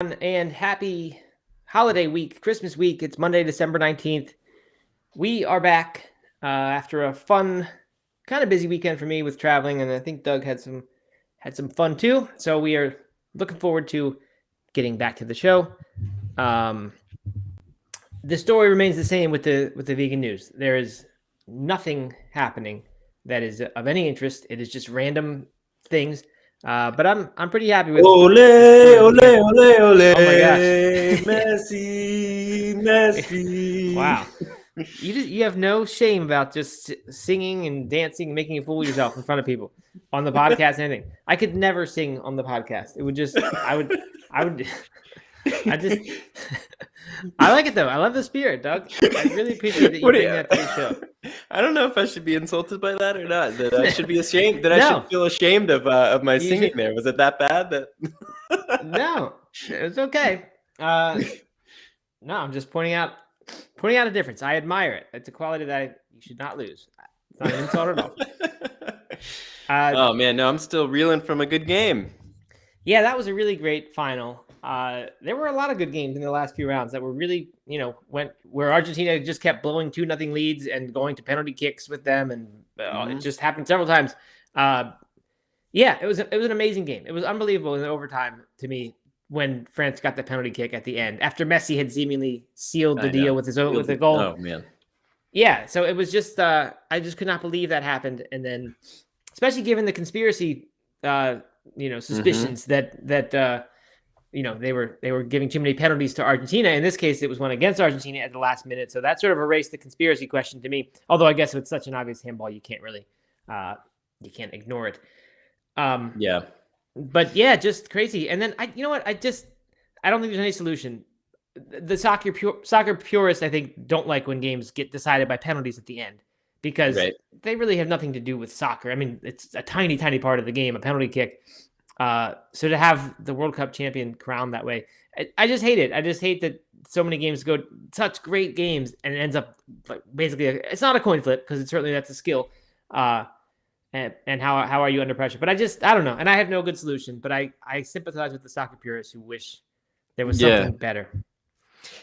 And happy holiday week, Christmas week. It's Monday, December 19th. We are back after a fun, kind of busy weekend for me with traveling, and I think Doug had some fun too. So we are looking forward to getting back to the show. The story remains the same with the vegan news. There is nothing happening that is of any interest. It is just random things. But I'm pretty happy with. Ole, ole, ole, ole. Oh my gosh. Messi. Wow. You have no shame about just singing and dancing and making a fool of yourself in front of people on the podcast and anything. I could never sing on the podcast. It would just I like it though. I love the spirit, Doug. I really appreciate that you bring that to the show. I don't know if I should be insulted by that or not. That I should be ashamed. That I should feel ashamed of my singing there. Was it that bad? No, it's okay. No, I'm just pointing out a difference. I admire it. It's a quality that you should not lose. It's not an insult at all. Oh man, no, I'm still reeling from a good game. Yeah, that was a really great final. There were a lot of good games in the last few rounds that were really, went where Argentina just kept blowing 2-0 leads and going to penalty kicks with them, and it just happened several times. Yeah, it was an amazing game. It was unbelievable in the overtime to me when France got the penalty kick at the end after Messi had seemingly sealed the deal with the goal. Oh man. Yeah, so it was just I just could not believe that happened, and then especially given the conspiracy suspicions that they were giving too many penalties to Argentina. In this case, it was one against Argentina at the last minute, so that sort of erased the conspiracy question to me. Although I guess with such an obvious handball, you can't really you can't ignore it. Yeah. But yeah, just crazy. And then I don't think there's any solution. The soccer purists, I think, don't like when games get decided by penalties at the end because they really have nothing to do with soccer. I mean, it's a tiny, tiny part of the game, a penalty kick. So to have the World Cup champion crowned that way, I just hate it. I just hate that so many games go such great games and it ends up like basically it's not a coin flip because that's a skill. And how are you under pressure? But I don't know. And I have no good solution, but I sympathize with the soccer purists who wish there was something better.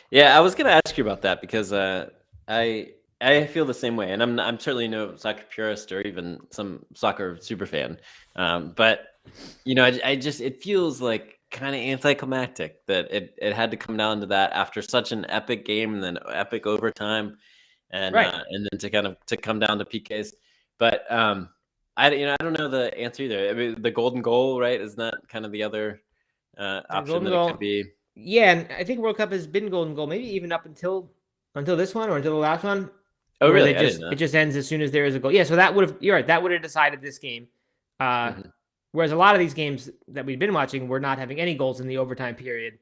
Yeah, I was going to ask you about that because I feel the same way, and I'm certainly no soccer purist or even some soccer super fan. But it feels like kind of anticlimactic that it had to come down to that after such an epic game and then epic overtime, and then to come down to PKs. But I don't know the answer either. I mean, the golden goal, right? Isn't that kind of the other option that it could be? Yeah, and I think World Cup has been golden goal, maybe even up until this one or until the last one. Oh, really? It just ends as soon as there is a goal. Yeah, so you're right. That would have decided this game. Whereas a lot of these games that we've been watching were not having any goals in the overtime period,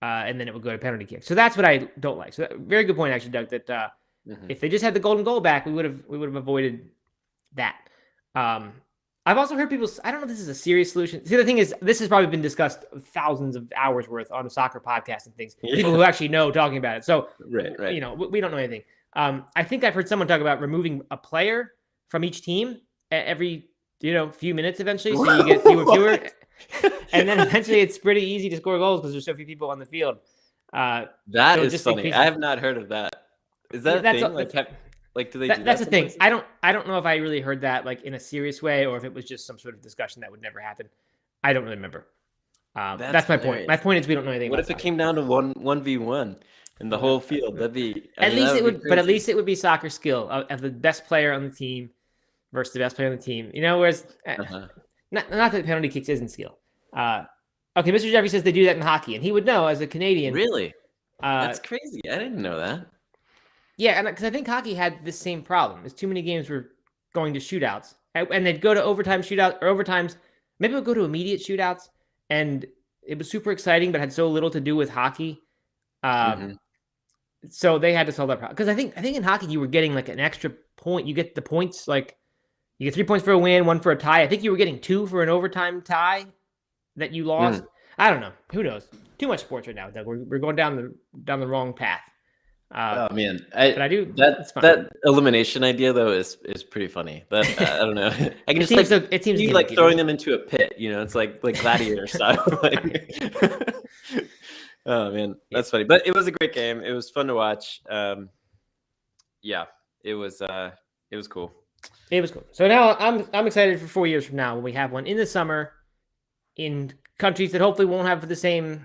and then it would go to penalty kick. So that's what I don't like. So very good point, actually, Doug. That if they just had the golden goal back, we would have avoided that. I've also heard people. I don't know if this is a serious solution. See, the thing is, this has probably been discussed thousands of hours worth on a soccer podcast and things. Yeah. People who actually know talking about it. So, right. We don't know anything. I think I've heard someone talk about removing a player from each team every few minutes eventually, so you get fewer, and then eventually it's pretty easy to score goals because there's so few people on the field. That is funny. I have not heard of that. Is that a thing? Like, do they do that? That's the thing. I don't know if I really heard that like in a serious way or if it was just some sort of discussion that would never happen. I don't really remember. That's my point. My point is we don't know anything. What if it came down to 1v1 in the whole field? That'd be at least it would. But at least it would be soccer skill of the best player on the team versus the best player on the team. Whereas not that penalty kicks isn't skill. Okay, Mr. Jeffrey says they do that in hockey, and he would know as a Canadian. Really? That's crazy. I didn't know that. Yeah, and because I think hockey had this same problem. Is too many games were going to shootouts, and they'd go to overtime shootout or overtimes. Maybe we'll go to immediate shootouts, and it was super exciting, but had so little to do with hockey. So they had to solve that problem. Because I think in hockey you were getting like an extra point. You get the points like you get 3 points for a win, 1 for a tie. I think you were getting 2 for an overtime tie that you lost. I don't know. Who knows? Too much sports right now, Doug. We're going down the wrong path. Oh man, but I do that elimination idea though is pretty funny. But I don't know. I can it seems like throwing them into a pit. It's like gladiator style. Oh man, that's funny. But it was a great game. It was fun to watch. Yeah, it was cool. It was cool. So now I'm excited for 4 years from now when we have one in the summer in countries that hopefully won't have the same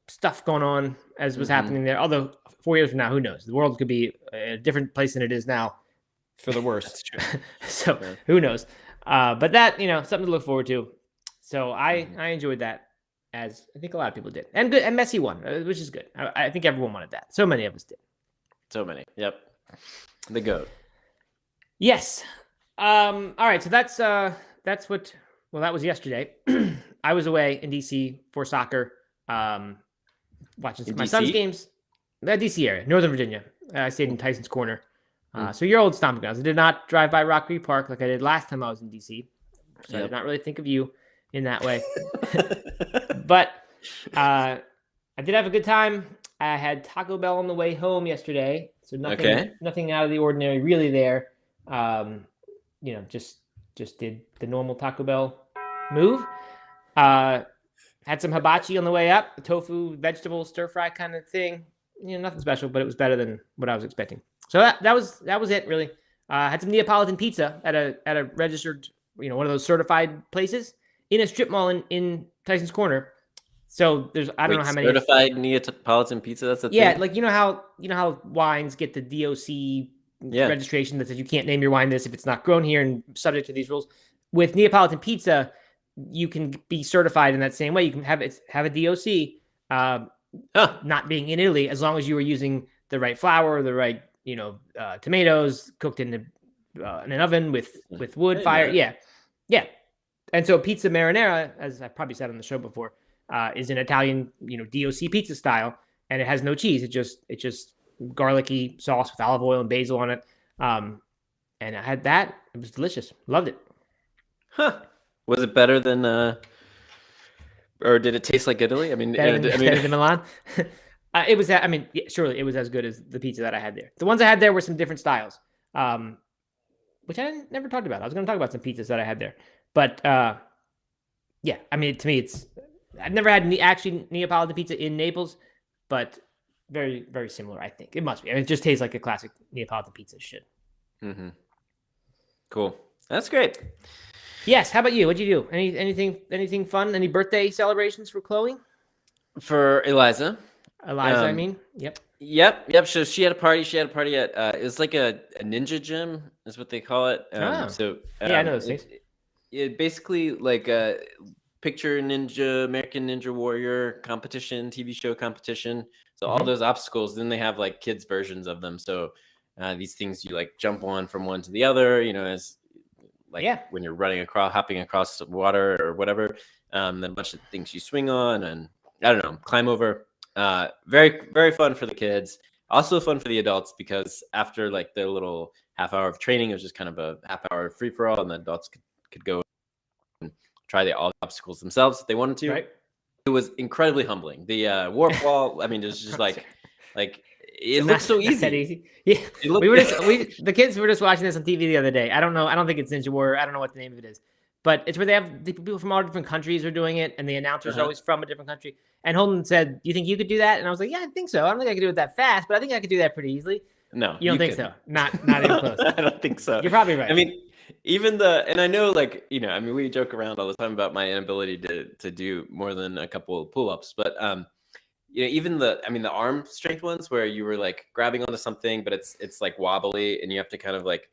stuff going on as was happening there. Although 4 years from now, who knows? The world could be a different place than it is now for the worse. That's true. So who knows? But that, something to look forward to. So I enjoyed that, as I think a lot of people did. And good, and Messi won, which is good. I think everyone wanted that. So many of us did. So many. Yep. The GOAT. Yes. All right. So that's what. Well, that was yesterday. I was away in DC for soccer, watching my son's games. DC area, Northern Virginia. I stayed in Tyson's Corner. So your old stomping grounds. I did not drive by Rock Creek Park like I did last time I was in DC. So I did not really think of you in that way. But I did have a good time. I had Taco Bell on the way home yesterday. So nothing out of the ordinary really there. Just did the normal Taco Bell move. Had some hibachi on the way up, the tofu vegetable stir fry kind of thing. Nothing special, but it was better than what I was expecting. So that was it really. Had some Neapolitan pizza at a registered, one of those certified places in a strip mall in Tyson's Corner. So there's I don't know how many certified Neapolitan pizza. That's a thing? Yeah, like you know how wines get the DOC registration that says you can't name your wine this if it's not grown here and subject to these rules. With Neapolitan pizza, you can be certified in that same way. You can have a DOC, not being in Italy, as long as you were using the right flour, the right tomatoes cooked in an oven with wood fire. Yeah. And so pizza marinara, as I probably said on the show before, is an Italian DOC pizza style, and it has no cheese. It's just garlicky sauce with olive oil and basil on it. And I had that. It was delicious. Loved it. Huh. Was it better than or did it taste like Italy? I mean, better than Milan. It was. Surely it was as good as the pizza that I had there. The ones I had there were some different styles, which I never talked about. I was going to talk about some pizzas that I had there, but to me, I've never had actually Neapolitan pizza in Naples, but very, very similar. I think it must be. It just tastes like a classic Neapolitan pizza should. Mm-hmm. Cool. That's great. Yes. How about you? What'd you do? Anything fun? Any birthday celebrations for Chloe? For Eliza, I mean. Yep. So she had a party. She had a party at it was like a ninja gym, is what they call it. I know those things. It basically like a picture American Ninja Warrior competition, TV show competition. So all those obstacles, then they have like kids versions of them. So these things you like jump on from one to the other, as like when you're hopping across the water or whatever. Then a bunch of things you swing on and I don't know, climb over. Very, very fun for the kids. Also fun for the adults because after like their little half hour of training, it was just kind of a half hour free for all, and the adults could go and try all the obstacles themselves if they wanted to. Right. It was incredibly humbling. The warp wall. I mean, it was just like it looks so easy. That easy. Yeah. The kids were just watching this on TV the other day. I don't know. I don't think it's Ninja Warrior. I don't know what the name of it is. But it's where they have the people from all different countries are doing it, and the announcers are always from a different country. And Holden said, "You think you could do that?" And I was like, "Yeah, I think so. I don't think I could do it that fast, but I think I could do that pretty easily." No, you don't think so? Not even close. I don't think so. You're probably right. I mean, and I know, we joke around all the time about my inability to do more than a couple of pull-ups, but even the arm strength ones where you were like grabbing onto something, but it's like wobbly, and you have to kind of like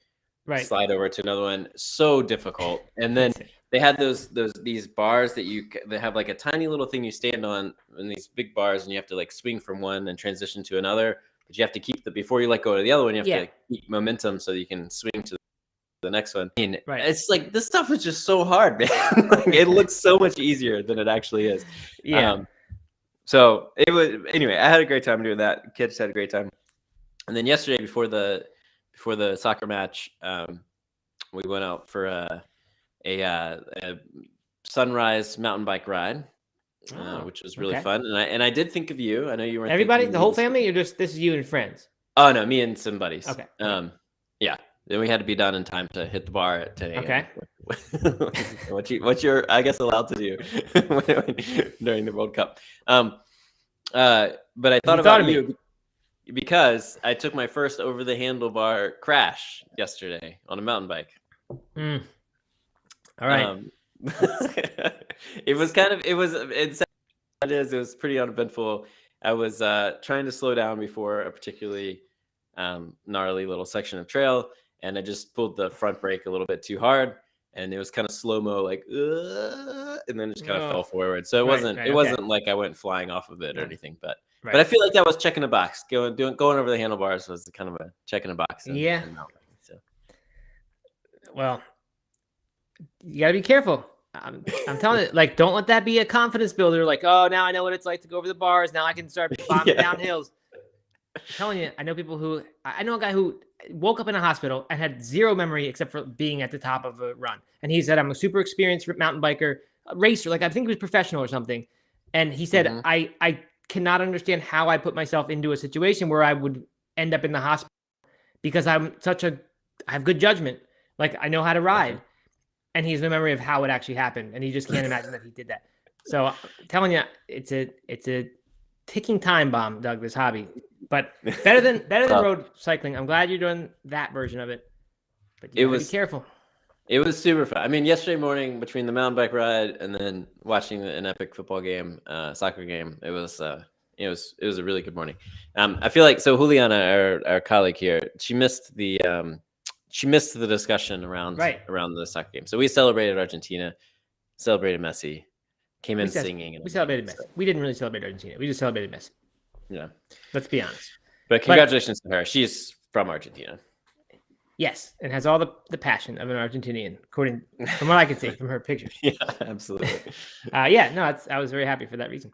slide over to another one. So difficult. And then they had these bars that have like a tiny little thing you stand on, and these big bars, and you have to like swing from one and transition to another. But you have to keep before you let go of the other one, you have to like, keep momentum so you can swing to the next one. I mean, it's like this stuff is just so hard, man. Like, it looks so much easier than it actually is. Yeah. So it was anyway. I had a great time doing that. Kids had a great time. And then yesterday, before the soccer match, we went out for a sunrise mountain bike ride, which was really fun. And I did think of you. I know you weren't. Everybody, the whole family, or just this is you and friends? Oh no, me and some buddies. Okay. Yeah. Then we had to be done in time to hit the bar at 10 a.m. Okay. what you're, I guess, allowed to do during the World Cup. But I thought about you because I took my first over the handlebar crash yesterday on a mountain bike. All right. It was pretty uneventful. I was trying to slow down before a particularly gnarly little section of trail, and I just pulled the front brake a little bit too hard, and it was kind of slow-mo, like and then just kind of fell forward. So it wasn't like I went flying off of it or anything, but I feel like that was checking a box. Going over the handlebars was kind of a checking a box. Well, you gotta be careful. I'm telling you, like, don't let that be a confidence builder. Like, oh, now I know what it's like to go over the bars. Now I can start bombing down hills. I'm telling you, I know a guy who woke up in a hospital and had zero memory except for being at the top of a run. And he said, I'm a super experienced mountain biker, a racer. Like, I think he was professional or something. And he said, I cannot understand how I put myself into a situation where I would end up in the hospital because I have good judgment. Like, I know how to ride. And he has no memory of how it actually happened. And he just can't imagine that he did that. So I'm telling you, it's a ticking time bomb, Doug, this hobby. But better than road cycling. I'm glad you're doing that version of it. But you gotta be careful. It was super fun. I mean, yesterday morning between the mountain bike ride and then watching an epic football game, soccer game, it was a really good morning. I feel like Juliana, our colleague here, she missed the discussion around the soccer game. So we celebrated Argentina, celebrated Messi, came in singing. We celebrated Messi. We didn't really celebrate Argentina. We just celebrated Messi. Yeah. Let's be honest. But congratulations to her. She's from Argentina. Yes, and has all the passion of an Argentinian, according from what I can see from her pictures. Yeah, absolutely. I was very happy for that reason.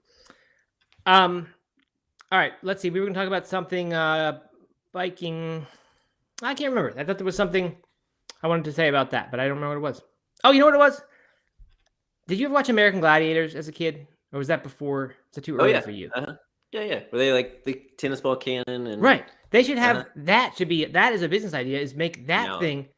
All right, let's see. We were going to talk about something biking. I can't remember. I thought there was something I wanted to say about that, but I don't remember what it was. Oh, you know what it was? Did you ever watch American Gladiators as a kid, or was that before? Is it too early for you? Yeah. Were they like the tennis ball cannon? And right. They should have that. That is a business idea. Is make that thing.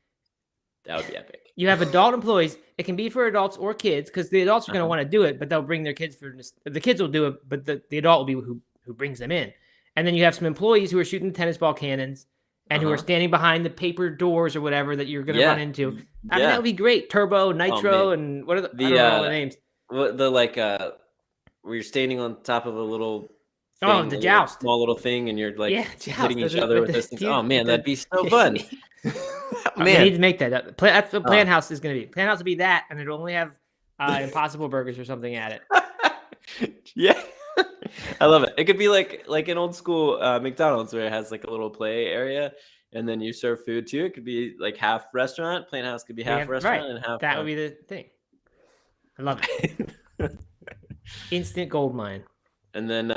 That would be epic. You have adult employees. It can be for adults or kids because the adults are going to want to do it, but they'll bring their kids the kids will do it, but the adult will be who brings them in. And then you have some employees who are shooting tennis ball cannons and who are standing behind the paper doors or whatever that you're going to run into. I mean, that would be great. Turbo, Nitro, and what are I don't know all the names? Where you're standing on top of a little thing, the joust. Small little thing, and you're like hitting each other with this thing. Oh, man, that'd be so fun. Man. We need to make that. That's what Plan House is going to be. Plan House will be that, and it'll only have Impossible Burgers or something at it. Yeah. I love it. It could be like an old school McDonald's where it has like a little play area, and then you serve food too. It could be like half restaurant. Plan House could be half restaurant and half. That would be the thing. I love it. Instant gold mine. And then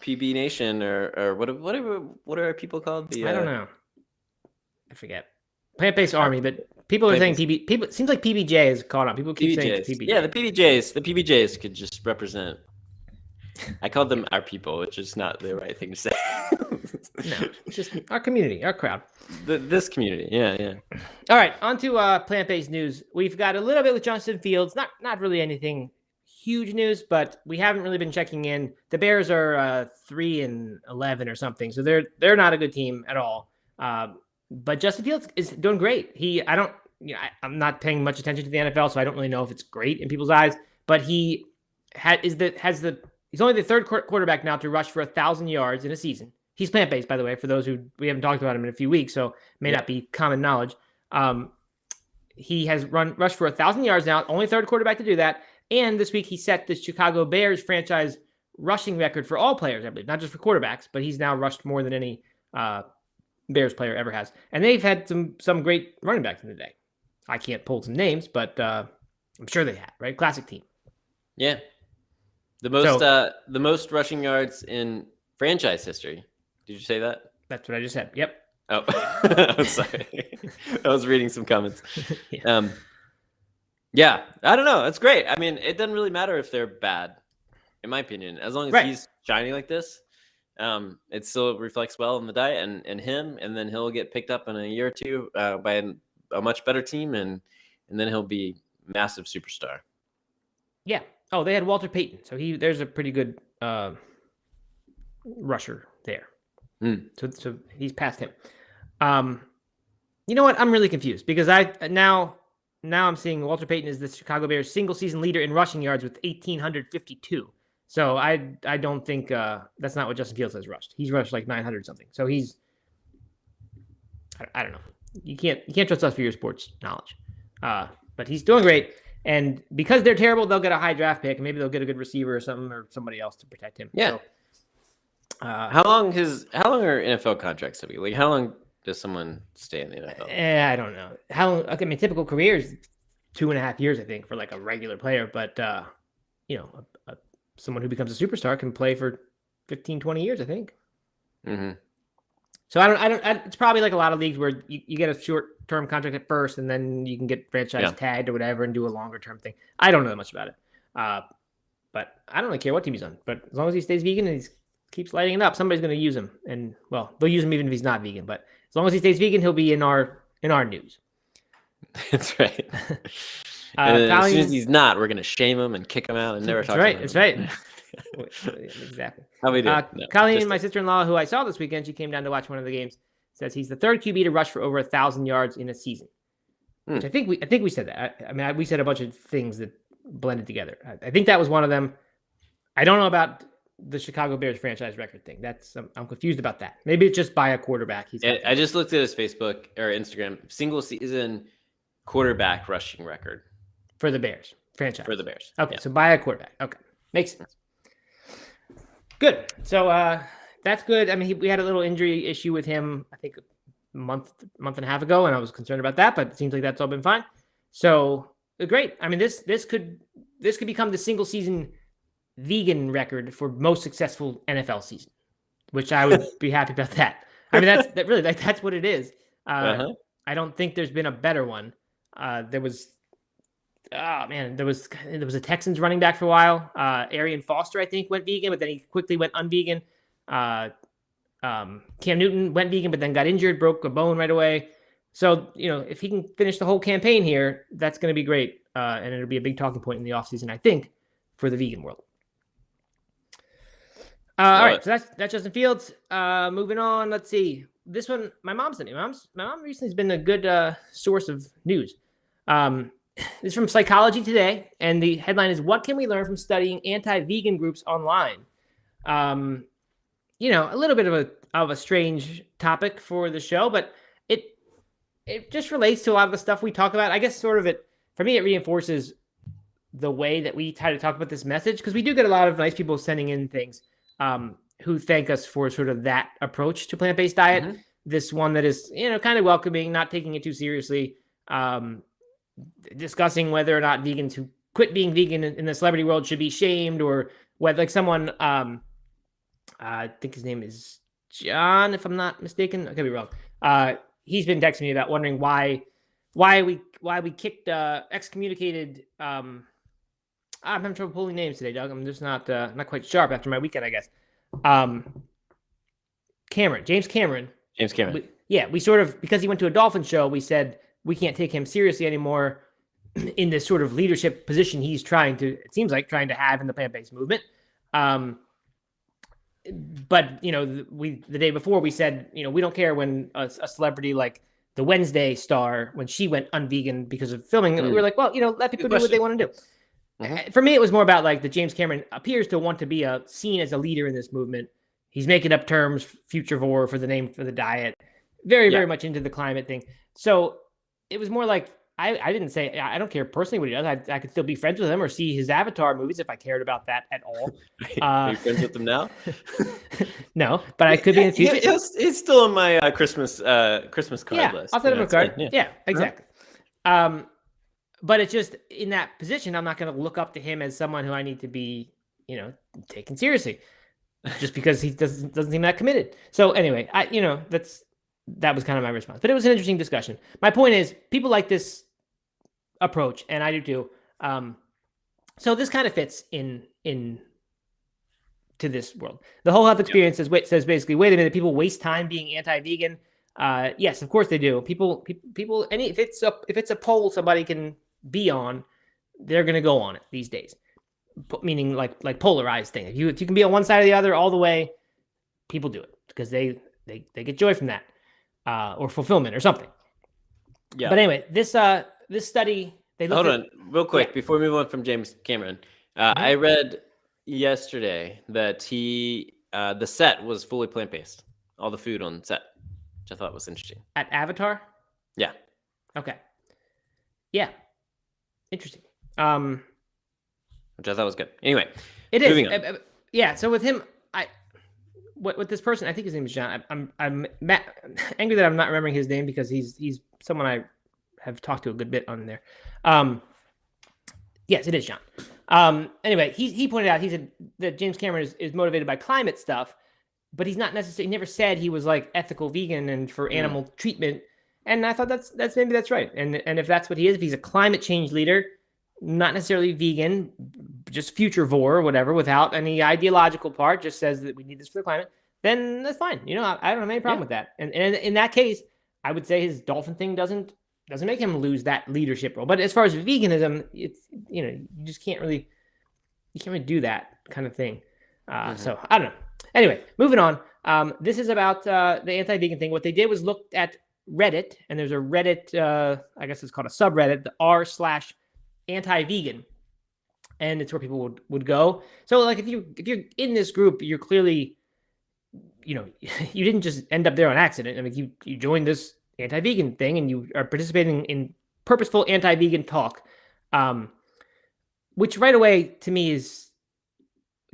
PB Nation or what are people called? I don't know. I forget. Plant-based Army, but people are saying PB. People, it seems like PBJ is caught on. People keep saying PBJ. Yeah, the PBJs could just represent. I called them our people, which is not the right thing to say. No, it's just our community, our crowd. This community, yeah. All right, on to plant-based news. We've got a little bit with Justin Fields. Not really anything huge news, but we haven't really been checking in. The Bears are 3-11 or something, so they're not a good team at all. But Justin Fields is doing great. I'm not paying much attention to the NFL, so I don't really know if it's great in people's eyes. But he's only the third quarterback now to rush for 1,000 yards in a season. He's plant-based, by the way, for those who we haven't talked about him in a few weeks, so may not be common knowledge. He has rushed for 1,000 yards now, only third quarterback to do that. And this week he set the Chicago Bears franchise rushing record for all players, I believe, not just for quarterbacks, but he's now rushed more than any Bears player ever has. And they've had some great running backs in the day. I can't pull some names, but I'm sure they have, right? Classic team. Yeah. The most rushing yards in franchise history. Did you say that? That's what I just said. Yep. Oh, I'm sorry. I was reading some comments. Yeah, I don't know. It's great. I mean, it doesn't really matter if they're bad, in my opinion. As long as he's shining like this, it still reflects well in the diet and him, and then he'll get picked up in a year or two by a much better team, and then he'll be massive superstar. Yeah. Oh, they had Walter Payton, so there's a pretty good rusher there. So he's past him. You know what? I'm really confused because now I'm seeing Walter Payton is the Chicago Bears single season leader in rushing yards with 1,852. So I don't think that's not what Justin Fields has rushed. He's rushed like 900 something. So he's I don't know. You can't trust us for your sports knowledge. But he's doing great. And because they're terrible, they'll get a high draft pick, and maybe they'll get a good receiver or something, or somebody else to protect him. Yeah. So, how long are NFL contracts to be? Like, how long does someone stay in the NFL? I don't know. How long? Okay, I mean, typical career is 2.5 years, I think, for like a regular player. But someone who becomes a superstar can play for 15, 20 years, I think. Mm-hmm. So I don't. It's probably like a lot of leagues where you get a short-term contract at first, and then you can get franchise tagged or whatever, and do a longer-term thing. I don't know that much about it, but I don't really care what team he's on. But as long as he stays vegan and he keeps lighting it up, somebody's going to use him, and well, they'll use him even if he's not vegan. But as long as he stays vegan, he'll be in our news. That's right. As soon as he's not, we're going to shame him and kick him out and never talk to him. That's right. Exactly. How we do? Colleen, my sister-in-law, who I saw this weekend, she came down to watch one of the games. Says he's the third QB to rush for over 1,000 yards in a season. Which I think we said that. I mean, we said a bunch of things that blended together. I think that was one of them. I don't know about the Chicago Bears franchise record thing. I'm confused about that. Maybe it's just by a quarterback. I just looked at his Facebook or Instagram single season quarterback rushing record for the Bears franchise. For the Bears. Okay, so by a quarterback. Okay, makes sense. Good. So that's good. I mean, we had a little injury issue with him, I think a month and a half ago, and I was concerned about that, but it seems like that's all been fine. So great. I mean, this could become the single season vegan record for most successful NFL season, which I would be happy about that. I mean, that's what it is. I don't think there's been a better one. There was a Texans running back for a while. Arian Foster, I think, went vegan, but then he quickly went unvegan. Cam Newton went vegan, but then got injured, broke a bone right away. So, if he can finish the whole campaign here, that's going to be great. And it'll be a big talking point in the offseason, I think, for the vegan world. All right, so that's Justin Fields. Moving on, let's see. This one, my mom sent me. My mom recently has been a good source of news. This is from Psychology Today, and the headline is, "What can we learn from studying anti-vegan groups online?" A little bit of a strange topic for the show, but it just relates to a lot of the stuff we talk about. I guess for me, it reinforces the way that we try to talk about this message, because we do get a lot of nice people sending in things who thank us for sort of that approach to plant-based diet. Mm-hmm. This one that is, kind of welcoming, not taking it too seriously, discussing whether or not vegans who quit being vegan in the celebrity world should be shamed, or whether, like, someone, I think his name is John, if I'm not mistaken. I could be wrong. He's been texting me about wondering why we kicked excommunicated. I'm having trouble pulling names today, Doug. I'm just not quite sharp after my weekend, I guess. James Cameron. We sort of, because he went to a Dolphin show, we said we can't take him seriously anymore in this sort of leadership position he's trying to have in the plant-based movement. But the day before we said, we don't care when a celebrity like the Wednesday star, when she went unvegan because of filming, we were like, well, let people do what they want to do. Mm-hmm. For me, it was more about like the James Cameron appears to want to be seen as a leader in this movement. He's making up terms, futurivore for the name for the diet, very much into the climate thing. So it was more like, I didn't say, I don't care personally what he does. I could still be friends with him or see his Avatar movies if I cared about that at all. Are you friends with him now? No, but I could be in the future. He's still on my Christmas card list. I'll send him a card. Yeah, exactly. But it's just in that position, I'm not going to look up to him as someone who I need to be, taken seriously, just because he doesn't seem that committed. So anyway, that was kind of my response. But it was an interesting discussion. My point is, people like this approach, and I do too. So this kind of fits in to this world. The whole health experience says basically, wait a minute, people waste time being anti-vegan. Yes, of course they do. People, if it's a poll somebody can be on, they're going to go on it these days. Meaning like polarized thing. If you can be on one side or the other all the way, people do it because they get joy from that, or fulfillment or something. Yeah. But anyway, this study, they looked Hold on real quick before we move on from James Cameron. I read yesterday that the set was fully plant-based, all the food on set, which I thought was interesting. At Avatar? Yeah. Okay. Yeah. Interesting. Which I thought was good. Anyway, it is. Yeah. So with him, with this person, I think his name is John. I'm angry that I'm not remembering his name because he's someone I have talked to a good bit on there. Yes, it is John. Anyway, he pointed out, he said that James Cameron is motivated by climate stuff, but he's not necessarily, he never said he was like ethical vegan and for animal treatment. And I thought that's maybe that's right. And if that's what he is, if he's a climate change leader, not necessarily vegan, just futurivore or whatever, without any ideological part, just says that we need this for the climate, then that's fine. You know, I don't have any problem with that. And in that case, I would say his dolphin thing doesn't make him lose that leadership role. But as far as veganism, it's, you know, you can't really do that kind of thing. So I don't know. Anyway, moving on. This is about the anti-vegan thing. What they did was looked at Reddit, and there's a Reddit, I guess it's called a subreddit, the r/anti-vegan, and it's where people would go. So like if you're in this group, you're clearly, you know, you didn't just end up there on accident. I mean, you joined this anti-vegan thing and you are participating in purposeful anti-vegan talk, which right away to me is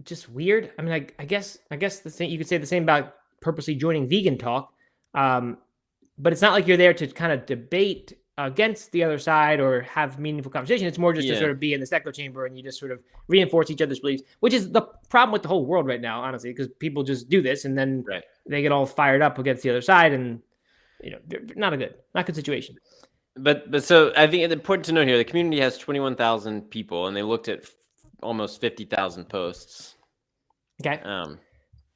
just weird. I mean, I guess the thing, you could say the same about purposely joining vegan talk, but it's not like you're there to kind of debate against the other side or have meaningful conversation. It's more just to sort of be in this echo chamber and you just sort of reinforce each other's beliefs, which is the problem with the whole world right now, honestly, because people just do this and then they get all fired up against the other side, and you know, not a good situation. But so I think it's important to note here, the community has 21,000 people and they looked at almost 50,000 posts. Okay. And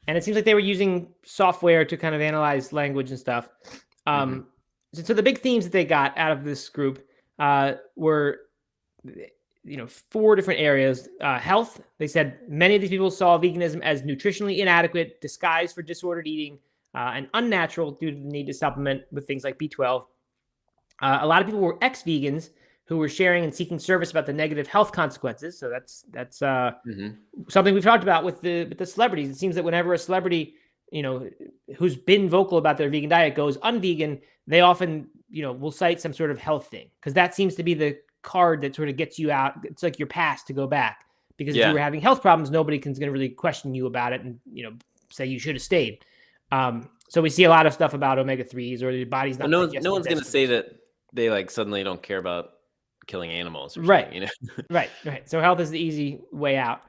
it seems like they were using software to kind of analyze language and stuff. So the big themes that they got out of this group were, you know, 4 different areas. Health. They said many of these people saw veganism as nutritionally inadequate, disguised for disordered eating, and unnatural due to the need to supplement with things like B12. A lot of people were ex-vegans who were sharing and seeking service about the negative health consequences. So that's something we've talked about with the celebrities. It seems that whenever a celebrity, you know, who's been vocal about their vegan diet goes unvegan, they often, you know, will cite some sort of health thing, because that seems to be the card that sort of gets you out. It's like your pass to go back, because if you were having health problems, nobody can going to really question you about it and, you know, say you should have stayed. So we see a lot of stuff about omega-3s or the body's not. No one's going to say that they like suddenly don't care about killing animals, or right? You know, right. So health is the easy way out.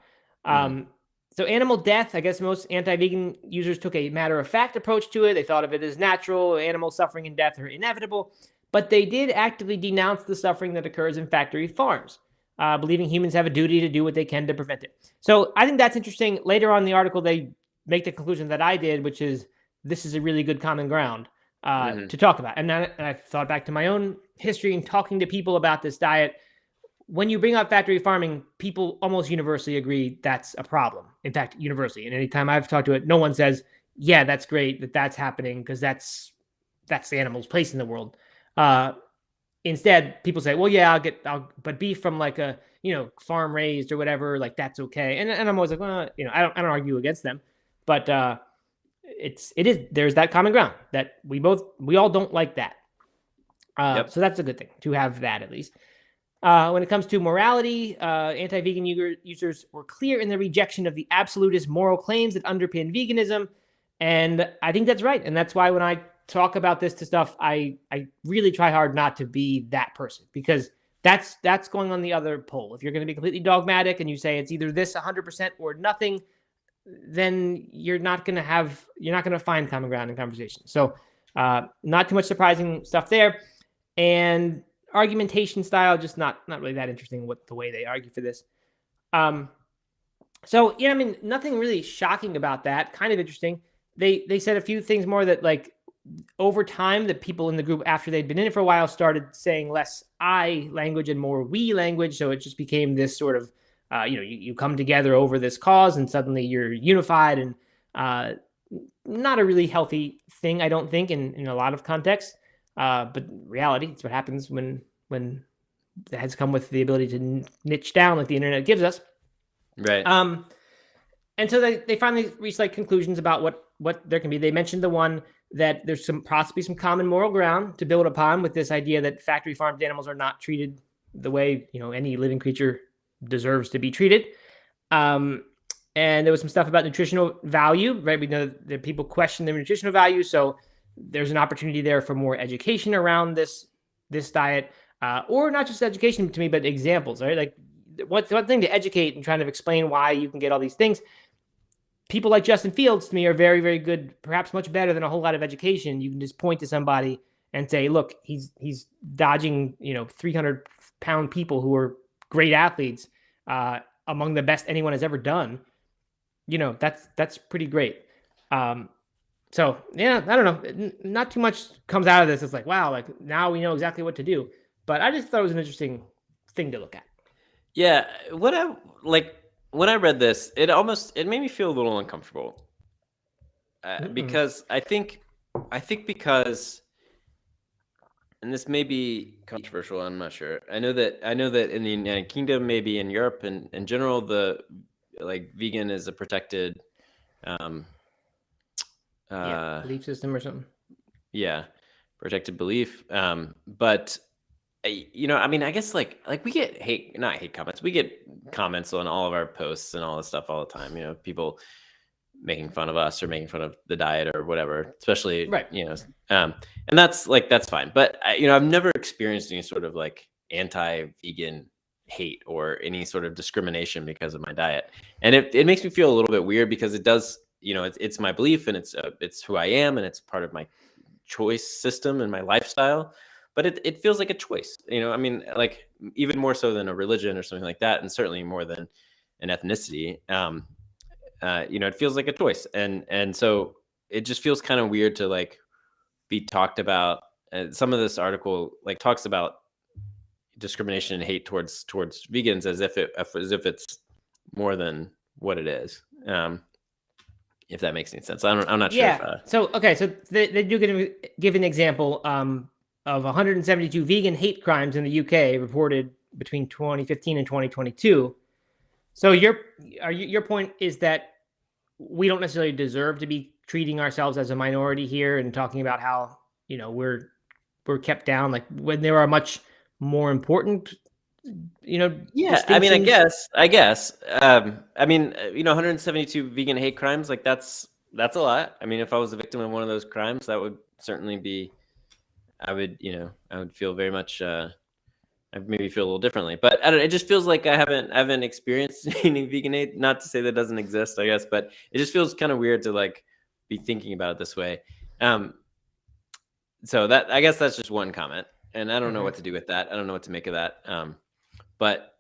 So animal death, I guess most anti-vegan users took a matter-of-fact approach to it. They thought of it as natural. Animal suffering and death are inevitable, but they did actively denounce the suffering that occurs in factory farms, believing humans have a duty to do what they can to prevent it. So I think that's interesting. Later on in the article, they make the conclusion that I did, which is this is a really good common ground to talk about. And I thought back to my own history and talking to people about this diet. When you bring up factory farming, people almost universally agree that's a problem. In fact, universally. And anytime I've talked to it, no one says, yeah, that's great that that's happening because that's the animal's place in the world. Instead, people say, well, yeah, but beef from like a, you know, farm raised or whatever, like that's okay. And I'm always like, well, you know, I don't argue against them, but there's that common ground that we all don't like that. So that's a good thing to have that at least. When it comes to morality, anti-vegan users were clear in their rejection of the absolutist moral claims that underpin veganism. And I think that's right. And that's why when I talk about this to stuff, I really try hard not to be that person, because that's going on the other pole. If you're going to be completely dogmatic and you say it's either this 100% or nothing, then you're not going to find common ground in conversation. So not too much surprising stuff there. And argumentation style, just not really that interesting the way they argue for this. So yeah, I mean, nothing really shocking about that. Kind of interesting. They said a few things more that, like, over time, the people in the group, after they'd been in it for a while, started saying less I language and more we language. So it just became this sort of, you come together over this cause and suddenly you're unified. And not a really healthy thing, I don't think, in a lot of contexts. But reality, it's what happens when that has come with the ability to niche down like the internet gives us. Right. And so they finally reached like conclusions about what there can be. They mentioned the one that there's possibly some common moral ground to build upon with this idea that factory farmed animals are not treated the way any living creature deserves to be treated. And there was some stuff about nutritional value, right? We know that people question their nutritional value, so there's an opportunity there for more education around this diet, or not just education to me, but examples, right? Like one thing to educate and trying to explain why you can get all these things. People like Justin Fields to me are very, very good, perhaps much better than a whole lot of education. You can just point to somebody and say, look, he's dodging 300-pound people who are great athletes, among the best anyone has ever done. That's pretty great. So yeah, I don't know. Not too much comes out of this. It's like, wow, like now we know exactly what to do. But I just thought it was an interesting thing to look at. Yeah, when I read this, it made me feel a little uncomfortable, because I think because, and this may be controversial, I'm not sure. I know that in the United Kingdom, maybe in Europe, and in general, the vegan is a protected belief system or something. Yeah, protected belief. But I mean, I guess like we get not hate comments. We get comments on all of our posts and all this stuff all the time. People making fun of us or making fun of the diet or whatever, especially, right. And that's fine. But I've never experienced any sort of like anti-vegan hate or any sort of discrimination because of my diet. And it makes me feel a little bit weird because it does, it's my belief and it's who I am and it's part of my choice system and my lifestyle. But it feels like a choice, I mean, like even more so than a religion or something like that. And certainly more than an ethnicity. It feels like a choice. And so it just feels kind of weird to like be talked about. Some of this article like talks about discrimination and hate towards vegans as if it's more than what it is. If that makes any sense. I'm not sure. Yeah. So they do give an example of 172 vegan hate crimes in the UK reported between 2015 and 2022. So your point is that we don't necessarily deserve to be treating ourselves as a minority here and talking about how we're kept down, like when there are much more important yeah, I mean, I guess I mean, 172 vegan hate crimes, like that's a lot. I mean, if I was a victim of one of those crimes, that would certainly be, I would feel very much I'd maybe feel a little differently. But I don't know, it just feels like I haven't experienced any vegan hate. Not to say that doesn't exist, I guess, but it just feels kind of weird to like be thinking about it this way. So that, I guess that's just one comment, and I don't know what to do with that. I don't know what to make of that. But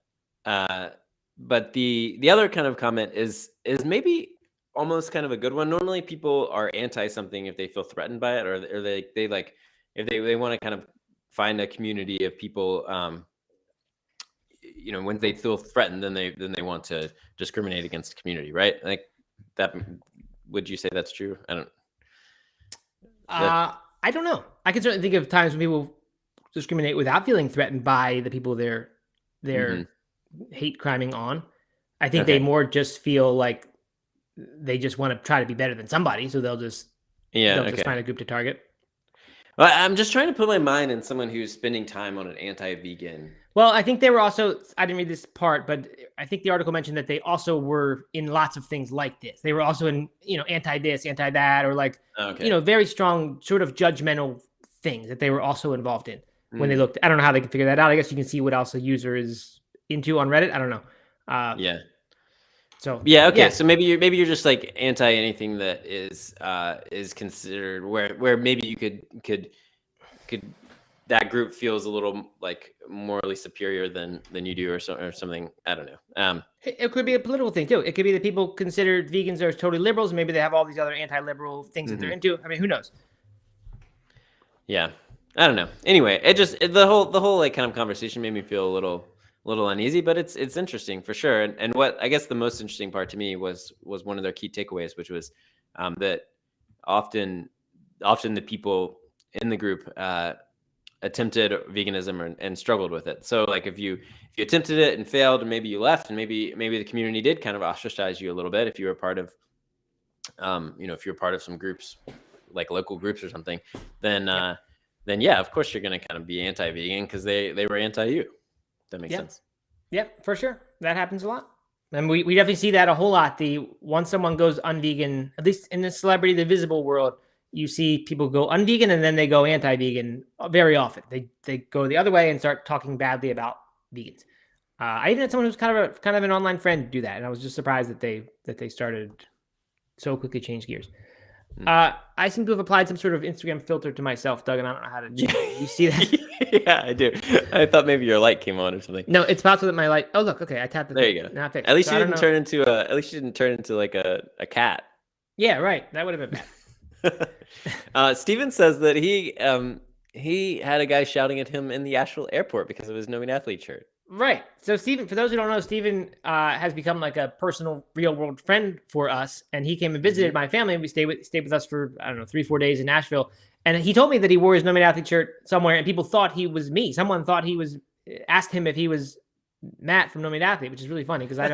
the other kind of comment is maybe almost kind of a good one. Normally people are anti something if they feel threatened by it, or they like, if they want to kind of find a community of people, when they feel threatened, then they want to discriminate against the community, right? Like that. Would you say that's true? I don't know. I can certainly think of times when people discriminate without feeling threatened by the people they're hate criming on. I think they more just feel like they just want to try to be better than somebody, so they'll just find a group to target. Well, I'm just trying to put my mind in someone who's spending time on an anti-vegan. Well, I think they were also, I didn't read this part, but I think the article mentioned that they also were in lots of things like this. They were also in, anti this, anti that, or like, very strong sort of judgmental things that they were also involved in when they looked. I don't know how they can figure that out. I guess you can see what else a user is into on Reddit. I don't know. Yeah. So yeah, okay. Yeah. So maybe you're just like anti anything that is considered where maybe you could that group feels a little like morally superior than you do or something. I don't know. It could be a political thing too. It could be that people consider vegans are totally liberals. Maybe they have all these other anti-liberal things that they're into. I mean, who knows? Yeah, I don't know. Anyway, the whole like kind of conversation made me feel a little uneasy, but it's interesting for sure. And what I guess the most interesting part to me was one of their key takeaways, which was that often the people in the group attempted veganism and struggled with it. So like if you attempted it and failed, and maybe you left, and maybe the community did kind of ostracize you a little bit if you were part of if you're part of some groups, like local groups or something, then yeah, of course you're going to kind of be anti-vegan because they were anti-you. That makes sense. Yeah, for sure. That happens a lot. And we definitely see that a whole lot. Once someone goes unvegan, at least in the celebrity, the visible world, you see people go unvegan and then they go anti-vegan very often. They go the other way and start talking badly about vegans. I even had someone who's kind of an online friend do that, and I was just surprised that they started so quickly change gears. I seem to have applied some sort of Instagram filter to myself, Doug, and I don't know how to do it. You see that? Yeah, I do. I thought maybe your light came on or something. No, it's possible that my light. Oh, look. Okay, I tapped it. There you go. Now fixed. At least you didn't turn into like a cat. Yeah, right. That would have been bad. Steven says that he had a guy shouting at him in the Asheville airport because of his No Meat Athlete shirt. Right. So Steven, for those who don't know, Steven has become like a personal, real world friend for us. And he came and visited my family, and we stayed with us for, 3-4 days in Nashville. And he told me that he wore his No Meat Athlete shirt somewhere, and people thought he was me. Someone thought asked him if he was Matt from No Meat Athlete, which is really funny because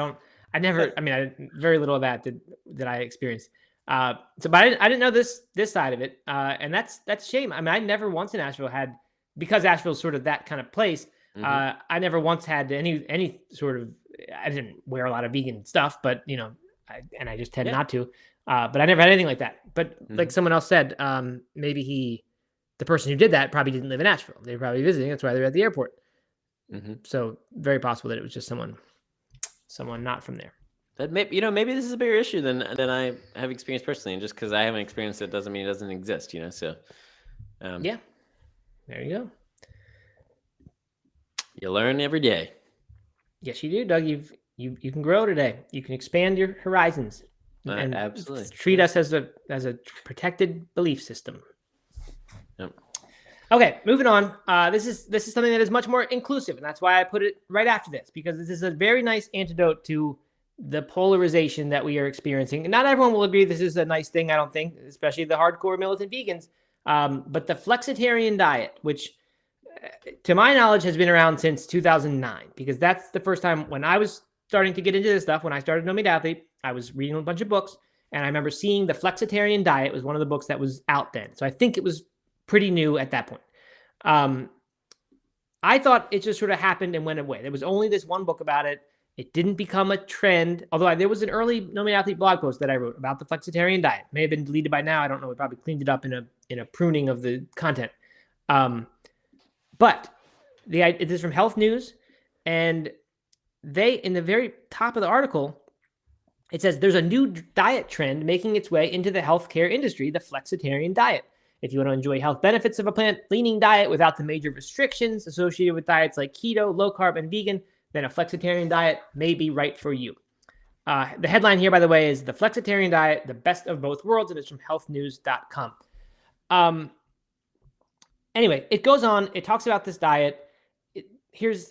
very little of that did I experience. But I didn't know this side of it. And that's a shame. I mean, I never once in Asheville because Asheville's sort of that kind of place. I never once had any sort of, I didn't wear a lot of vegan stuff, but I just tend not to, but I never had anything like that. But like someone else said, maybe the person who did that probably didn't live in Asheville. They were probably visiting. That's why they're at the airport. So very possible that it was just someone not from there. That maybe this is a bigger issue than I have experienced personally, and just because I haven't experienced it doesn't mean it doesn't exist. So yeah, there you go. You learn every day. Yes, you do, Doug. You can grow today. You can expand your horizons and absolutely treat us as a protected belief system. Yep. Okay, moving on. This is something that is much more inclusive, and that's why I put it right after this, because this is a very nice antidote to the polarization that we are experiencing. And not everyone will agree this is a nice thing, I don't think, especially the hardcore militant vegans. But the flexitarian diet, which to my knowledge has been around since 2009, because that's the first time when I was starting to get into this stuff. When I started No Meat Athlete, I was reading a bunch of books, and I remember seeing the flexitarian diet was one of the books that was out then. So I think it was pretty new at that point. I thought it just sort of happened and went away. There was only this one book about it. It didn't become a trend, although there was an early No Meat Athlete blog post that I wrote about the flexitarian diet. May have been deleted by now. I don't know. We probably cleaned it up in a pruning of the content. But it is from Health News, and they, in the very top of the article, it says there's a new diet trend making its way into the healthcare industry, the flexitarian diet. If you want to enjoy health benefits of a plant-leaning diet without the major restrictions associated with diets like keto, low carb, and vegan, then a flexitarian diet may be right for you. The headline here, by the way, is The Flexitarian Diet, the Best of Both Worlds, and it's from healthnews.com. Anyway, it goes on. It talks about this diet. Here's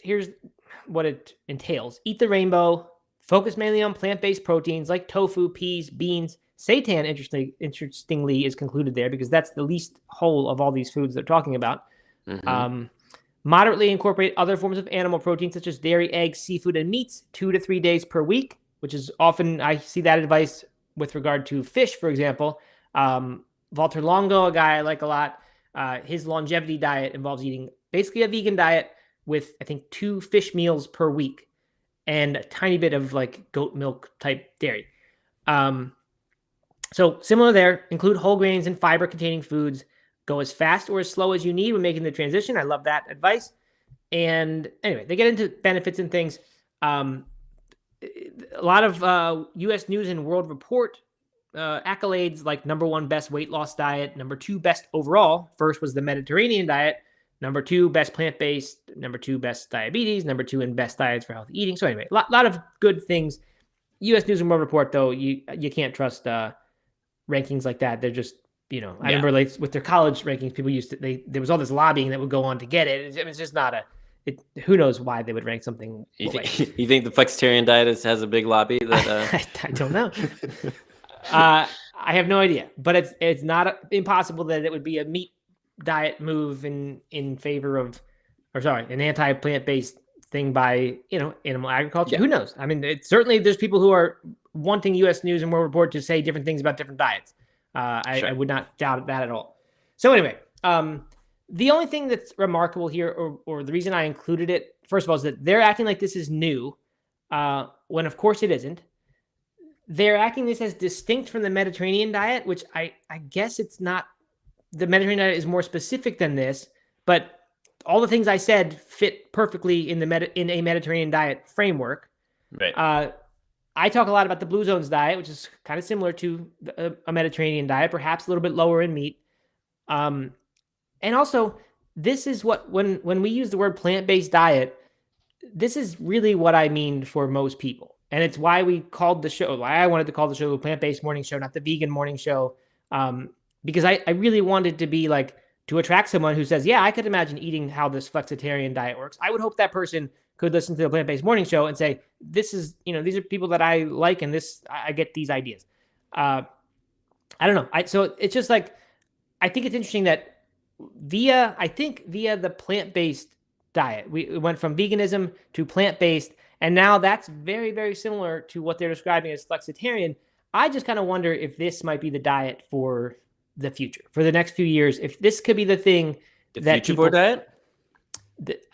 what it entails. Eat the rainbow. Focus mainly on plant-based proteins like tofu, peas, beans. Seitan, interestingly, is concluded there because that's the least whole of all these foods they're talking about. Moderately incorporate other forms of animal protein such as dairy, eggs, seafood, and meats 2 to 3 days per week, which is often, I see that advice with regard to fish, for example. Walter Longo, a guy I like a lot, his longevity diet involves eating basically a vegan diet with, I think, 2 fish meals per week and a tiny bit of like goat milk type dairy. So similar there, include whole grains and fiber containing foods. Go as fast or as slow as you need when making the transition. I love that advice. And anyway, they get into benefits and things. A lot of U.S. News and World Report accolades, like number 1 best weight loss diet, number 2 best overall. First was the Mediterranean diet, number 2 best plant-based, number 2 best diabetes, number 2 in best diets for healthy eating. So anyway, a lot of good things. U.S. News and World Report, though, you can't trust rankings like that. They're just, I remember like with their college rankings, people used to, there was all this lobbying that would go on to get it. It's just not who knows why they would rank something. You think the flexitarian diet has a big lobby? That I don't know. I I have no idea, but it's not impossible that it would be a meat diet move in favor of, or sorry, an anti plant based thing by animal agriculture. Who knows? I mean, certainly there's people who are wanting U.S. News and World Report to say different things about different diets. I would not doubt that at all. So anyway, the only thing that's remarkable here, or the reason I included it, first of all, is that they're acting like this is new, when of course it isn't. They're acting this as distinct from the Mediterranean diet, which I guess it's not. The Mediterranean diet is more specific than this, but all the things I said fit perfectly in a Mediterranean diet framework. Right. I talk a lot about the Blue Zones diet, which is kind of similar to a Mediterranean diet, perhaps a little bit lower in meat. And also, this is what, when we use the word plant-based diet, this is really what I mean for most people. And it's why we called the show, why I wanted to call the show a plant-based morning show, not the vegan morning show. Because I really wanted to be like, to attract someone who says, yeah, I could imagine eating how this flexitarian diet works. I would hope that person could listen to the plant-based morning show and say, this is, these are people that I like, and I get these ideas. I don't know. So it's just like, I think it's interesting that via the plant-based diet, we went from veganism to plant-based, and now that's very, very similar to what they're describing as flexitarian. I just kind of wonder if this might be the diet for the future, for the next few years, if this could be the thing, that future diet.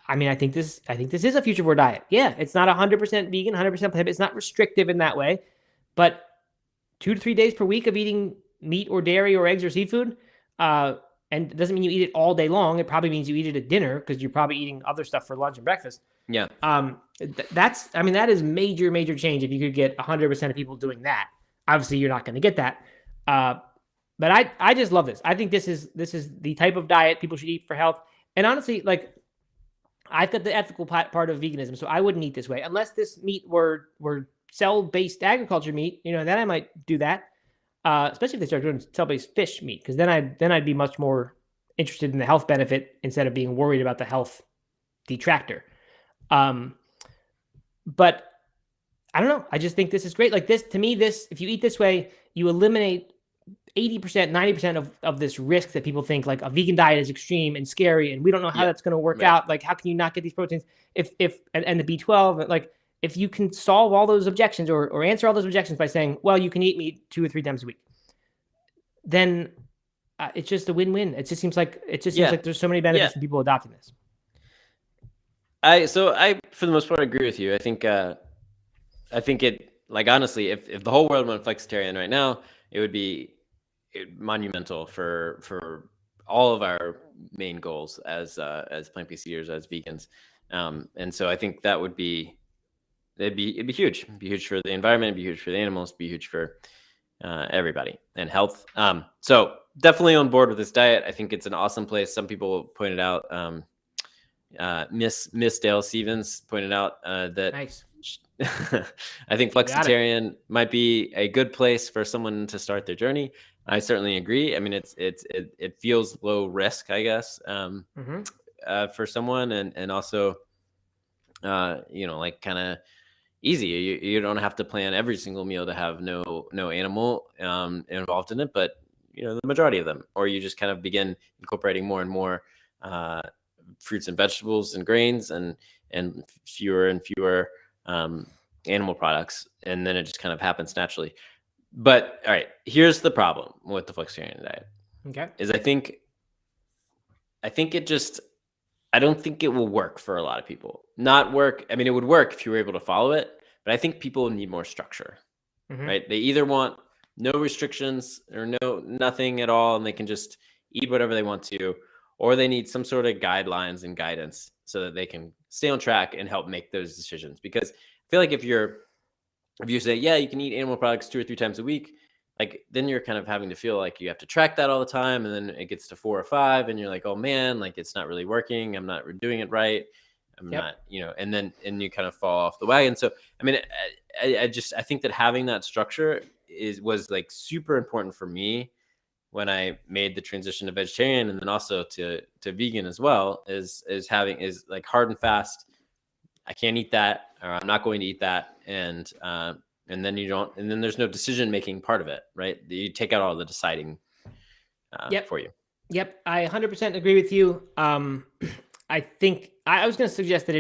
I mean, I think this is a future diet. Yeah, it's not 100% vegan, 100% plant. It's not restrictive in that way, but 2 to 3 days per week of eating meat or dairy or eggs or seafood, and it doesn't mean you eat it all day long. It probably means you eat it at dinner, because you're probably eating other stuff for lunch and breakfast. Yeah. That is major, major change if you could get 100% of people doing that. Obviously, you're not going to get that. But I just love this. I think this is the type of diet people should eat for health. And honestly, like, I've got the ethical part of veganism, so I wouldn't eat this way unless this meat were cell-based agriculture meat. Then I might do that, especially if they start doing cell-based fish meat, because then I'd be much more interested in the health benefit instead of being worried about the health detractor. But I don't know. I just think this is great. Like, this, to me, if you eat this way, you eliminate 80%, 90% of this risk that people think like a vegan diet is extreme and scary, and we don't know how that's going to work out. Like, how can you not get these proteins and the B12? Like, if you can solve all those objections or answer all those objections by saying, well, you can eat meat 2 or 3 times a week, then it's just a win-win. It just seems like there's so many benefits to people adopting this. I for the most part agree with you. I think it, like, honestly, if the whole world went flexitarian right now, it would be monumental for all of our main goals as plant-based eaters, as vegans. And so I think that would be, it'd be huge. It'd be huge for the environment, it'd be huge for the animals, it'd be huge for everybody and health. So definitely on board with this diet. I think it's an awesome place. Some people pointed out, Miss Dale Stevens pointed out that nice. I think flexitarian might be a good place for someone to start their journey. I certainly agree. I mean, it feels low risk, I guess, for someone, and also, like, kind of easy. You don't have to plan every single meal to have no animal involved in it, but the majority of them, or you just kind of begin incorporating more and more fruits and vegetables and grains, and fewer and fewer animal products, and then it just kind of happens naturally. But all right, here's the problem with the flexitarian diet. Okay, is I think it just, I don't think it will work for a lot of people. Not work. I mean, it would work if you were able to follow it, but I think people need more structure. Right? They either want no restrictions or nothing at all, and they can just eat whatever they want to, or they need some sort of guidelines and guidance so that they can stay on track and help make those decisions. Because I feel like if you say, yeah, you can eat animal products 2 or 3 times a week, like, then you're kind of having to feel like you have to track that all the time. And then it gets to 4 or 5 and you're like, oh man, like, it's not really working. I'm not doing it right. I'm not, and you kind of fall off the wagon. So, I mean, I think that having that structure was like super important for me when I made the transition to vegetarian, and then also to vegan as well, is like hard and fast. I can't eat that, or I'm not going to eat that. And and then and then there's no decision making part of it, right? You take out all the deciding for you. Yep, I 100% agree with you. I think I was going to suggest that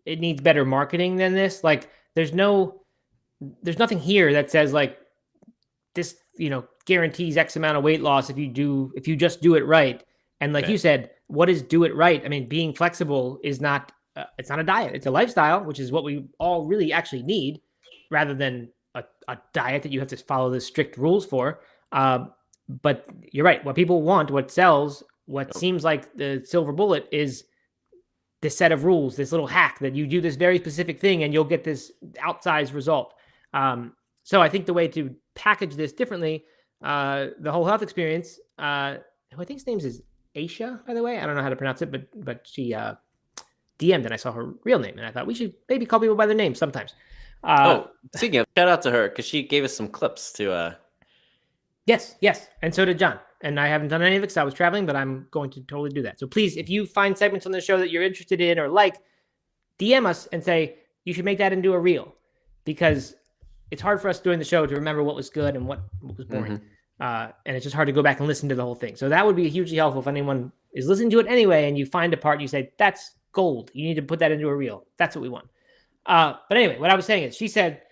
it needs better marketing than this. Like, there's nothing here that says like this, guarantees X amount of weight loss if you just do it right. And like you said, what is do it right? I mean, being flexible is not it's not a diet; it's a lifestyle, which is what we all really actually need, rather than a diet that you have to follow the strict rules for. But you're right. What people want, what sells, what seems like the silver bullet is this set of rules, this little hack that you do this very specific thing and you'll get this outsized result. So I think the way to package this differently, the whole health experience, who I think his name is Aisha, by the way. I don't know how to pronounce it, but she DM'd and I saw her real name. And I thought we should maybe call people by their names sometimes. Speaking of, shout out to her because she gave us some clips to... Yes. And so did John. And I haven't done any of it because I was traveling, but I'm going to totally do that. So please, if you find segments on the show that you're interested in or like, DM us and say, you should make that into a reel, because it's hard for us during the show to remember what was good and what was boring. And it's just hard to go back and listen to the whole thing. So that would be hugely helpful if anyone is listening to it anyway, and you find a part and you say, that's gold. You need to put that into a reel. That's what we want. But anyway, what I was saying is she said,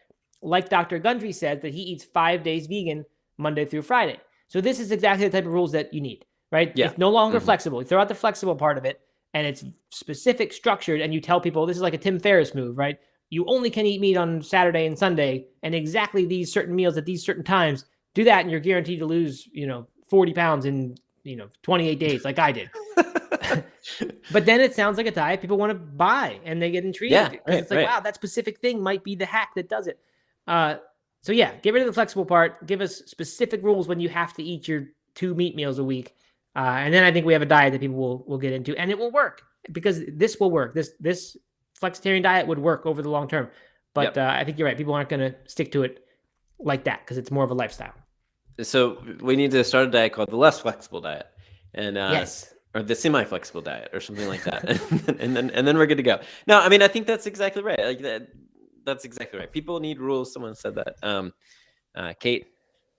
like Dr. Gundry said, that he eats 5 days vegan Monday through Friday. So this is exactly the type of rules that you need, right? Yeah. It's no longer flexible. You throw out the flexible part of it, and it's specific, structured, and you tell people this is like a Tim Ferriss move, right? You only can eat meat on Saturday and Sunday, and exactly these certain meals at these certain times. Do that, and you're guaranteed to lose, 40 pounds in, 28 days, like I did. But then it sounds like a diet people want to buy, and they get intrigued. Yeah, it's like, wow, that specific thing might be the hack that does it. So yeah, get rid of the flexible part. Give us specific rules when you have to eat your 2 meat meals a week. And then I think we have a diet that people will get into, and it will work, because this will work. This flexitarian diet would work over the long term. But I think you're right. People aren't going to stick to it like that because it's more of a lifestyle. So we need to start a diet called the less flexible diet, and yes, or the semi-flexible diet, or something like that, and then we're good to go. No, I mean, I think that's exactly right. Like that. That's exactly right. People need rules. Someone said that. Kate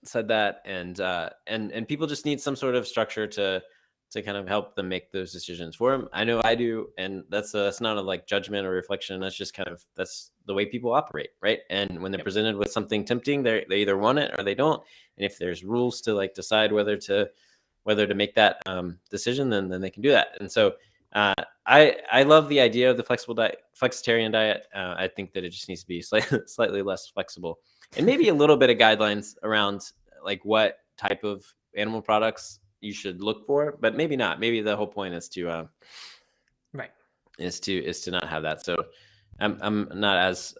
said that, and people just need some sort of structure to kind of help them make those decisions for them. I know I do, and that's not a like judgment or reflection. That's just that's the way people operate, right? And when they're presented with something tempting, they either want it or they don't. And if there's rules to like decide whether to make that decision, then they can do that. And so. I love the idea of the flexitarian diet. I think that it just needs to be slightly less flexible, and maybe a little bit of guidelines around like what type of animal products you should look for, but maybe not. Maybe the whole point is to is to not have that. So I'm not as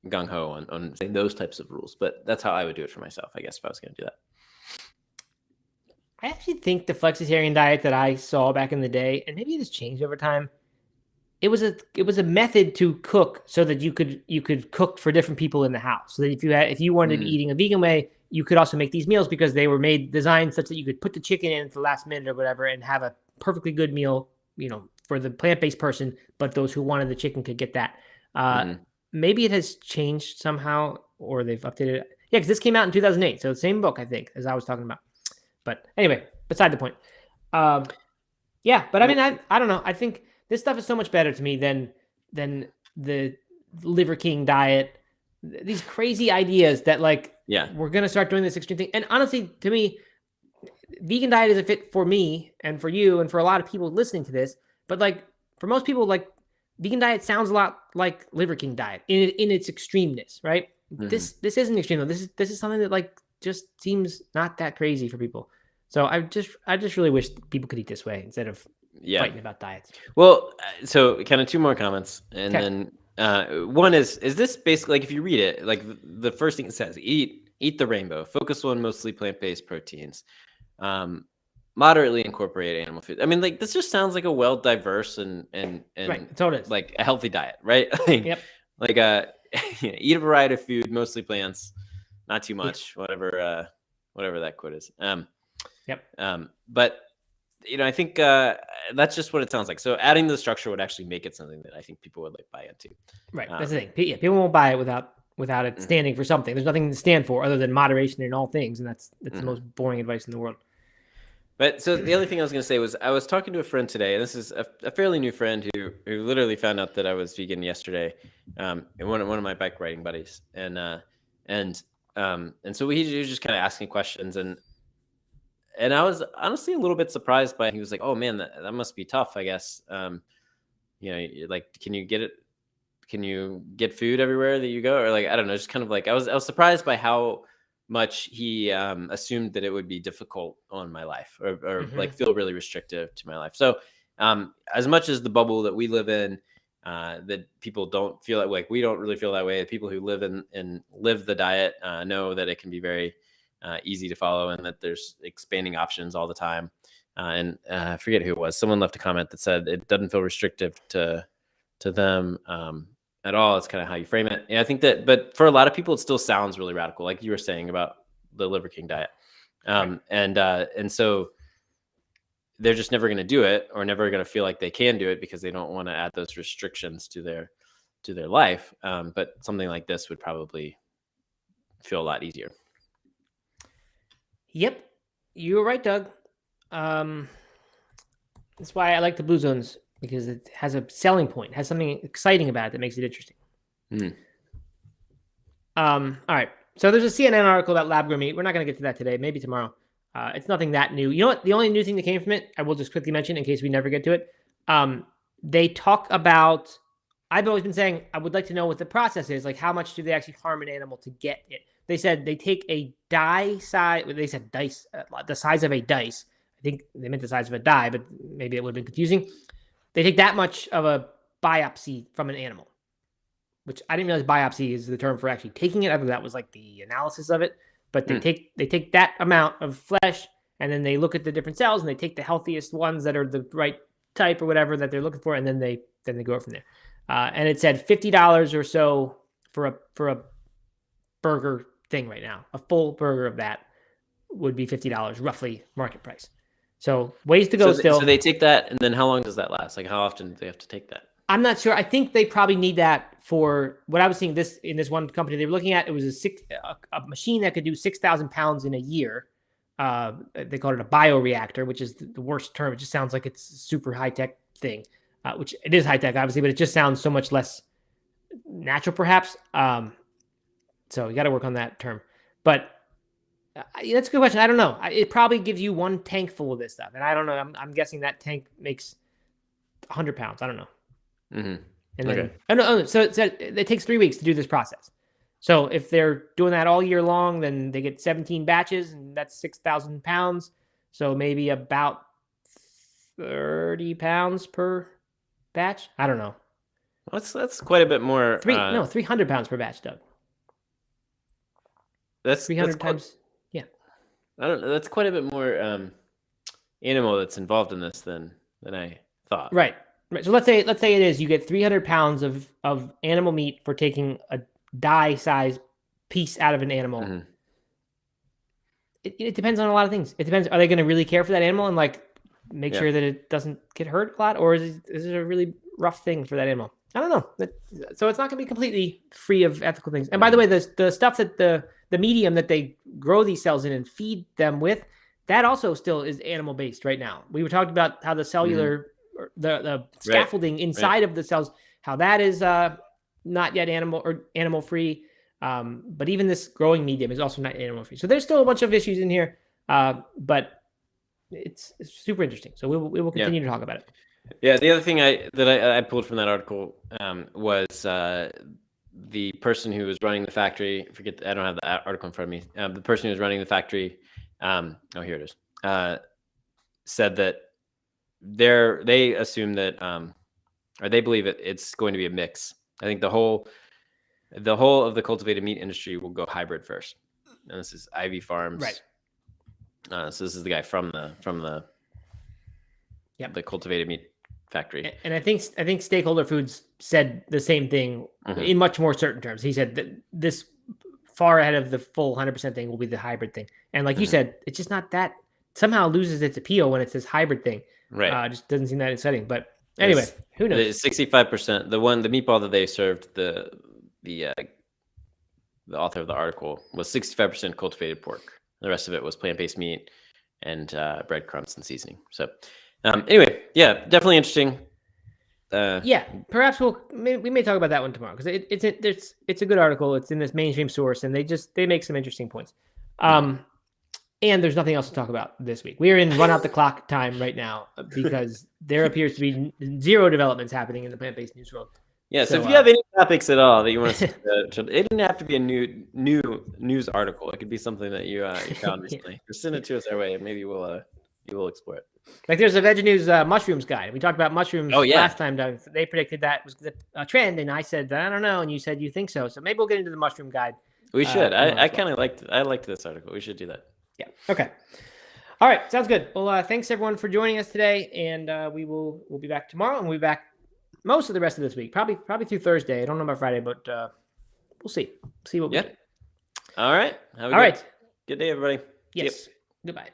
gung ho on saying those types of rules, but that's how I would do it for myself, I guess, if I was going to do that. I actually think the flexitarian diet that I saw back in the day, and maybe it has changed over time, it was a method to cook so that you could cook for different people in the house. So that if you wanted to be eating a vegan way, you could also make these meals because they were designed such that you could put the chicken in for the last minute or whatever and have a perfectly good meal, for the plant-based person, but those who wanted the chicken could get that. Maybe it has changed somehow, or they've updated it. Yeah, because this came out in 2008, so the same book, I think, as I was talking about. But anyway, beside the point. Yeah, but I mean, I don't know. I think this stuff is so much better to me than the Liver King diet. These crazy ideas that we're going to start doing this extreme thing. And honestly, to me, vegan diet is a fit for me and for you and for a lot of people listening to this. But for most people, vegan diet sounds a lot like Liver King diet in its extremeness, right? Mm-hmm. This isn't extreme though. This is something that just seems not that crazy for people. So I just really wish people could eat this way instead of fighting about diets. Well, so kind of 2 more comments, and then one is this basically if you read it, the first thing it says, eat the rainbow, focus on mostly plant-based proteins, moderately incorporate animal food. I mean, this just sounds like a well-diverse and right. So it is. A healthy diet, right? Yep. Eat a variety of food, mostly plants, not too much, whatever that quote is. Yep. But I think that's just what it sounds like. So adding the structure would actually make it something that I think people would like buy into. Right. That's the thing. Yeah, people won't buy it without it standing for something. There's nothing to stand for other than moderation in all things, and that's the most boring advice in the world. But so the other thing I was going to say was I was talking to a friend today, and this is a fairly new friend who literally found out that I was vegan yesterday, and one of my bike riding buddies, and so he was just kind of asking questions, and I was honestly a little bit surprised by it. He was like, "Oh man, that must be tough, I guess." Like, can you get food everywhere that you go, or like I don't know, just kind of like I was surprised by how much he assumed that it would be difficult on my life or like feel really restrictive to my life. So as much as the bubble that we live in, that people don't feel that way, like we don't really feel that way. The people who live and live the diet know that it can be very easy to follow and that there's expanding options all the time. And I forget who it was. Someone left a comment that said it doesn't feel restrictive to them at all. It's kind of how you frame it. And I think that, but for a lot of people, it still sounds really radical, like you were saying about the Liver King diet. Right. And so they're just never going to do it or never going to feel like they can do it because they don't want to add those restrictions to their life. But something like this would probably feel a lot easier. Yep. You were right, Doug. That's why I like the Blue Zones, because it has a selling point, has something exciting about it that makes it interesting. All right. So there's a CNN article about lab grown meat. We're not going to get to that today. Maybe tomorrow. It's nothing that new. You know what? The only new thing that came from it, I will just quickly mention in case we never get to it. They talk about, I've always been saying, I would like to know what the process is. Like, how much do they actually harm an animal to get it? They said they take a die size, they said dice, the size of a dice. I think they meant the size of a die, but maybe it would have been confusing. They take that much of a biopsy from an animal, which I didn't realize biopsy is the term for actually taking it. I thought that was like the analysis of it. But they take that amount of flesh, and then they look at the different cells, and they take the healthiest ones that are the right type or whatever that they're looking for, and then they go from there. And it said $50 or so for a burger thing right now. A full burger of that would be $50, roughly market price. So ways to go still. So they take that, and then how long does that last? Like, how often do they have to take that? I'm not sure. I think they probably need that for what I was seeing in this one company they were looking at. It was a machine that could do 6,000 pounds in a year. They called it a bioreactor, which is the worst term. It just sounds like it's a super high-tech thing, which it is high-tech, obviously, but it just sounds so much less natural, perhaps. So you got to work on that term. But that's a good question. I don't know. It probably gives you one tank full of this stuff. And I don't know. I'm guessing that tank makes 100 pounds. I don't know. Mm-hmm. And then, so it takes 3 weeks to do this process. So if they're doing that all year long, then they get 17 batches, and that's 6,000 pounds. So maybe about 30 pounds per batch. I don't know. That's quite a bit more. 300 pounds per batch, Doug. That's 300 times. Yeah. I don't know. That's quite a bit more animal that's involved in this than I thought. Right. So let's say it is you get 300 pounds of animal meat for taking a die-sized piece out of an animal. Mm-hmm. It depends on a lot of things. It depends. Are they going to really care for that animal and like make sure that it doesn't get hurt a lot, or is it a really rough thing for that animal? I don't know. So it's not going to be completely free of ethical things. And by the way, the stuff that the medium that they grow these cells in and feed them with, that also still is animal based right now. We were talking about how the cellular, the scaffolding inside of the cells, how that is not yet animal free. But even this growing medium is also not animal free. So there's still a bunch of issues in here, but it's super interesting. So we will continue to talk about it. Yeah, the other thing I pulled from that article was the person who was running the factory. I don't have the article in front of me. The person who was running the factory, here it is, said that they assume that, or they believe it's going to be a mix. I think the whole of the cultivated meat industry will go hybrid first. And this is Ivy Farms, right? So this is the guy from the cultivated meat factory. And I think Stakeholder Foods said the same thing in much more certain terms. He said that this far ahead of the full 100% thing will be the hybrid thing. And like you said, it's just not that somehow loses its appeal when it's this hybrid thing. Right. Just doesn't seem that exciting. But anyway, who knows? 65%. The meatball that they served, the author of the article, was 65% cultivated pork. The rest of it was plant-based meat and breadcrumbs and seasoning. So anyway, yeah, definitely interesting. Yeah, perhaps we may talk about that one tomorrow, because it's a good article. It's in this mainstream source, and they make some interesting points. And there's nothing else to talk about this week. We are in run out the clock time right now, because there appears to be zero developments happening in the plant-based news world. Yeah, so if you have any topics at all that you want to, it didn't have to be a new news article. It could be something that you found recently. Just send it to us our way, and maybe we will explore it. Like there's a Veg News mushrooms guide. We talked about mushrooms last time, Doug. They predicted that was a trend, and I said, I don't know, and you said you think so. So maybe we'll get into the mushroom guide. We should. I kind of liked this article. We should do that. Yeah. Okay. All right. Sounds good. Well, thanks everyone for joining us today, and we'll be back tomorrow, and we'll be back most of the rest of this week, probably through Thursday. I don't know about Friday, but we'll see. See what we do. All right. Have a good day, everybody. Yes. Goodbye.